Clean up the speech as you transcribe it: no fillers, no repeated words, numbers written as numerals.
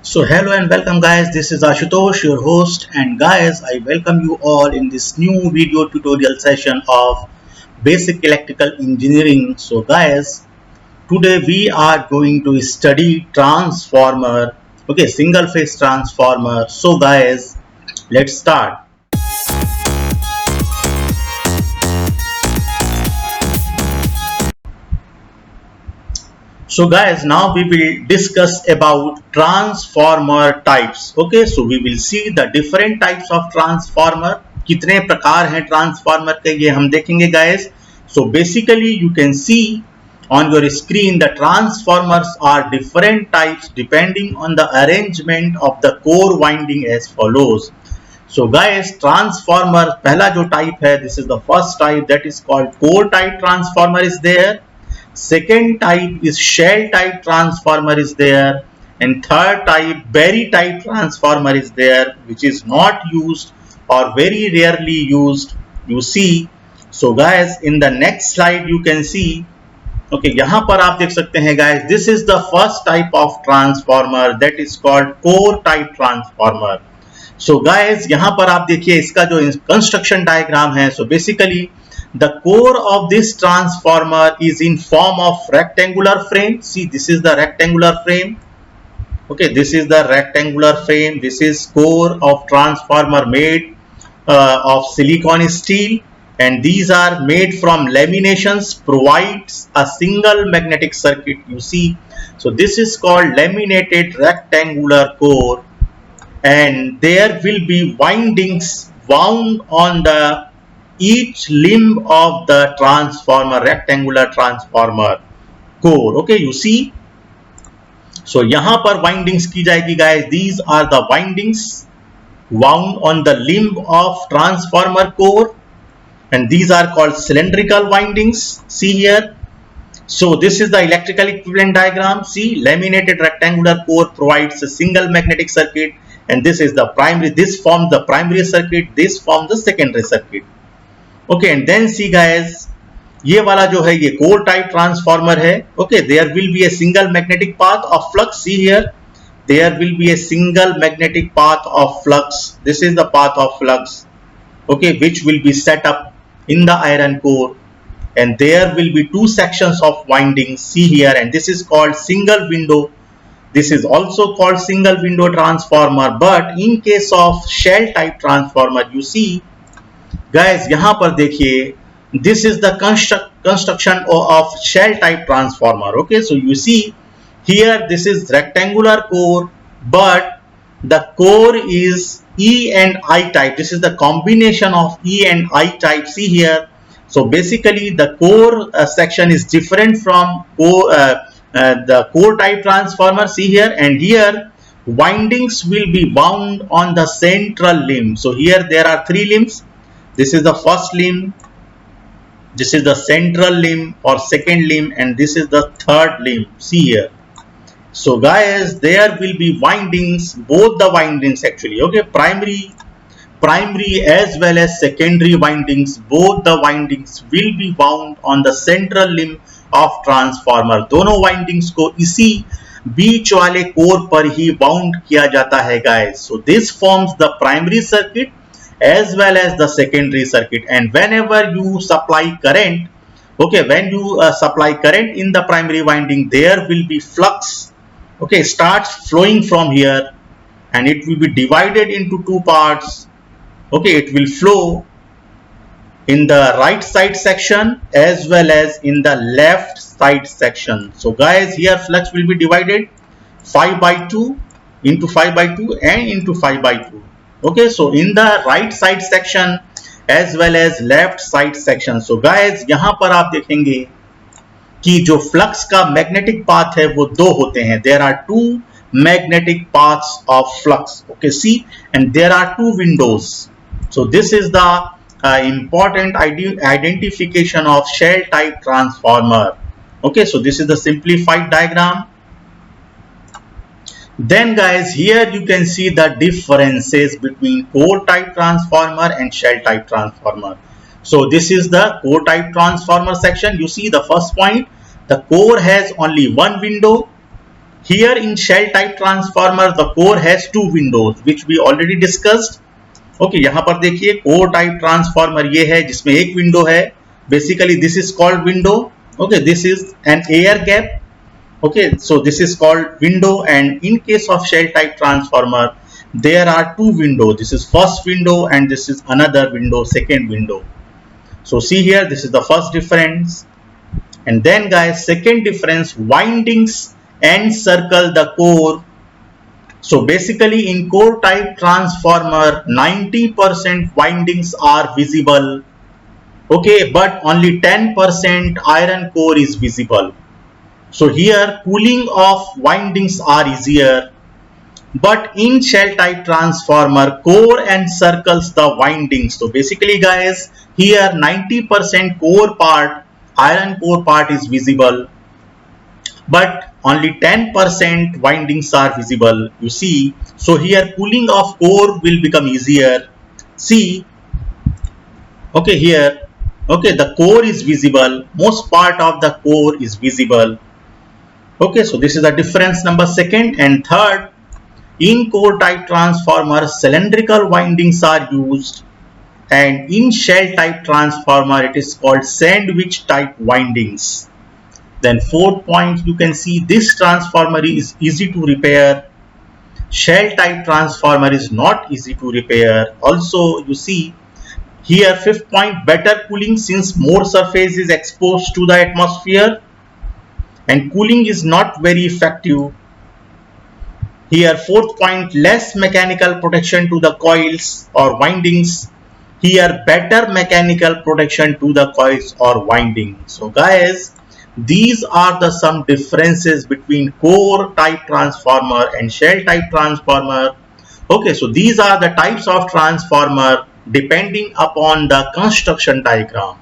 So hello and welcome guys, this is Ashutosh, your host, and guys I welcome you all in this new video tutorial session of basic electrical engineering. So guys, today we are going to study transformer, okay, single phase transformer. So guys, let's start. So guys, now we will discuss about transformer types. Okay, so we will see the different types of transformer. कितने प्रकार हैं transformer के ये हम देखेंगे guys. So basically you can see on your screen the transformers are different types depending on the arrangement of the core winding as follows. So guys, transformer पहला जो type है, this is the first type, that is called core type transformer is there. Second type is shell type transformer is there, and third type Berry type transformer is there, which is not used or very rarely used, you see. So guys, in the next slide you can see, okay, यहाँ पर आप देख सकते हैं guys, this is the first type of transformer, that is called core type transformer. So guys, यहाँ पर आप देखिए इसका जो construction diagram है, so basically the core of this transformer is in form of rectangular frame. See, this is the rectangular frame. Okay, this is the rectangular frame. This is core of transformer made of silicon steel, and these are made from laminations, provides a single magnetic circuit, you see. So this is called laminated rectangular core, and there will be windings wound on the each limb of the transformer, rectangular transformer core. Okay, you see. So यहाँ पर windings की जाएगी guys. These are the windings wound on the limb of transformer core, and these are called cylindrical windings. See here. So this is the electrical equivalent diagram. See, laminated rectangular core provides a single magnetic circuit, and this is the primary. This forms the primary circuit. This forms the secondary circuit. Okay, and then see guys, ये वाला जो है ये core type transformer है. Okay, there will be a single magnetic path of flux. See here, there will be a single magnetic path of flux. This is the path of flux, okay, which will be set up in the iron core, and there will be two sections of windings. See here, and this is called single window. This is also called single window transformer. But in case of shell type transformer, you see guys, यहाँ पर देखिए, this is the construction of shell type transformer. Okay, so you see here, this is rectangular core, but the core is E and I type. This is the combination of E and I type. See here. So basically the core section is different from the core type transformer. See here, and here windings will be wound on the central limb. So here there are three limbs. This is the first limb, this is the central limb or second limb, and this is the third limb. See here. So guys, there will be windings, both the windings actually, okay, primary as well as secondary windings, both the windings will be wound on the central limb of transformer. दोनों windings को इसी बीच वाले core पर ही wound किया जाता है guys. So this forms the primary circuit as well as the secondary circuit, and whenever you supply current, okay, when you supply current in the primary winding, there will be flux, okay, starts flowing from here, and it will be divided into two parts. Okay, it will flow in the right side section as well as in the left side section. So guys, here flux will be divided 5/2 into 5/2 and into 5/2. Okay, so in the right side section as well as left side section. So guys, यहाँ पर आप देखेंगे कि जो flux का magnetic path है वो दो होते हैं. There are two magnetic paths of flux. Okay, see, and there are two windows. So this is the important identification of shell type transformer. Okay, so this is the simplified diagram. Then guys, here you can see the differences between core type transformer and shell type transformer. So this is the core type transformer section. You see the first point, the core has only one window. Here in shell type transformer, the core has two windows, which we already discussed. Okay, यहाँ पर देखिए core type transformer ये है जिसमें एक window है. Basically, this is called window. Okay, this is an air gap. Okay, so this is called window, and in case of shell type transformer, there are two windows. This is first window and this is another window, second window. So see here, this is the first difference. And then guys, second difference, windings encircle the core. So basically in core type transformer, 90% windings are visible. Okay, but only 10% iron core is visible. So here cooling of windings are easier. But in shell type transformer, core encircles the windings. So basically guys, here 90% core part, iron core part is visible, but only 10% windings are visible. You see, so here cooling of core will become easier. See, okay, here, okay, the core is visible, most part of the core is visible. Okay, so this is the difference number second. And third, in core type transformer, cylindrical windings are used, and in shell type transformer it is called sandwich type windings. Then fourth point, you can see this transformer is easy to repair. Shell type transformer is not easy to repair. Also, you see here fifth point, better cooling since more surface is exposed to the atmosphere and cooling is not very effective. Here fourth point, less mechanical protection to the coils or windings. Here better mechanical protection to the coils or windings. So guys, these are the some differences between core type transformer and shell type transformer. Okay, so these are the types of transformer depending upon the construction diagram.